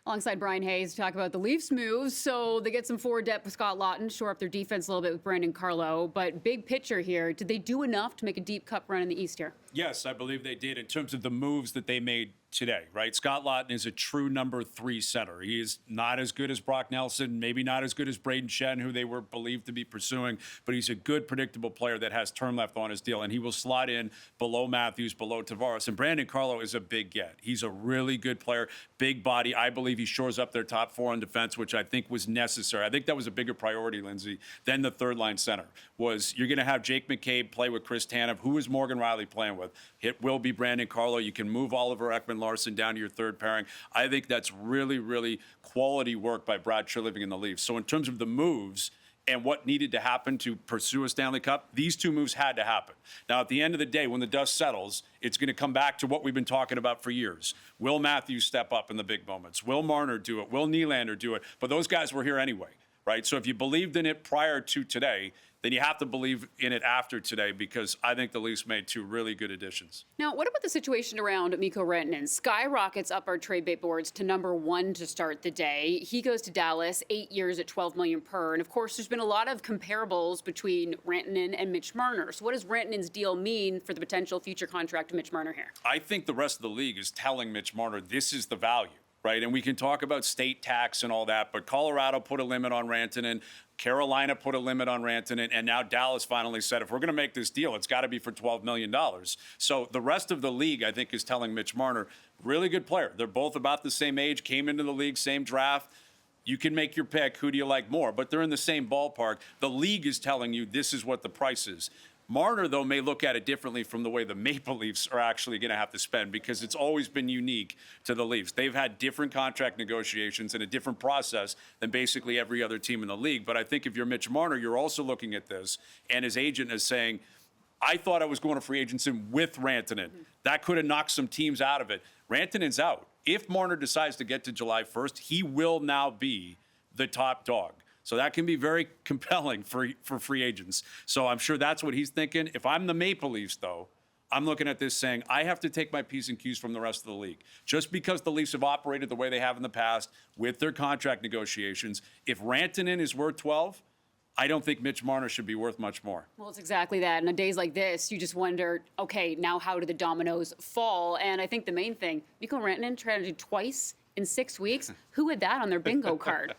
Alongside Brian Hayes to talk about the Leafs moves. So they get some forward depth with Scott Laughton, shore up their defense a little bit with Brandon Carlo. But big picture here, did they do enough to make a deep cup run in the East here? Yes, I believe they did in terms of the moves that they made today, right? Scott Laughton is a true number 3 center. He is not as good as Brock Nelson, maybe not as good as Braden Shen, who they were believed to be pursuing, but he's a good, predictable player that has term left on his deal, and he will slot in below Matthews, below Tavares. And Brandon Carlo is a big get. He's a really good player, big body. I believe he shores up their top 4 on defense, which I think was necessary. I think that was a bigger priority, Lindsay, than the third-line center. Was you're going to have Jake McCabe play with Chris Tanev. Who is Morgan Riley playing with? It will be Brandon Carlo. You can move Oliver Ekman-Larsson down to your third pairing. I think that's really, really quality work by Brad Treliving and the Leafs. So in terms of the moves and what needed to happen to pursue a Stanley Cup, these 2 moves had to happen. Now, at the end of the day, when the dust settles, it's going to come back to what we've been talking about for years. Will Matthews step up in the big moments? Will Marner do it? Will Nylander do it? But those guys were here anyway, right? So if you believed in it prior to today, then you have to believe in it after today, because I think the Leafs made 2 really good additions. Now, what about the situation around Mikko Rantanen? Skyrockets up our trade bait boards to number 1 to start the day. He goes to Dallas, 8 years at $12 million per. And of course, there's been a lot of comparables between Rantanen and Mitch Marner. So what does Rantanen's deal mean for the potential future contract of Mitch Marner here? I think the rest of the league is telling Mitch Marner this is the value. Right, and we can talk about state tax and all that, but Colorado put a limit on Rantanen, Carolina put a limit on Rantanen, and now Dallas finally said, if we're going to make this deal, it's got to be for $12 million. So the rest of the league, I think, is telling Mitch Marner, really good player. They're both about the same age, came into the league, same draft. You can make your pick. Who do you like more? But they're in the same ballpark. The league is telling you this is what the price is. Marner, though, may look at it differently from the way the Maple Leafs are actually going to have to spend, because it's always been unique to the Leafs. They've had different contract negotiations and a different process than basically every other team in the league. But I think if you're Mitch Marner, you're also looking at this, and his agent is saying, I thought I was going to free agency with Rantanen. That could have knocked some teams out of it. Rantanen's out. If Marner decides to get to July 1st, he will now be the top dog. So that can be very compelling for free agents. So I'm sure that's what he's thinking. If I'm the Maple Leafs, though, I'm looking at this saying, I have to take my P's and Q's from the rest of the league. Just because the Leafs have operated the way they have in the past with their contract negotiations, if Rantanen is worth 12, I don't think Mitch Marner should be worth much more. Well, it's exactly that. And on days like this, you just wonder, okay, now how do the dominoes fall? And I think the main thing, Mikko Rantanen trying to do twice in 6 weeks. Who had that on their bingo card?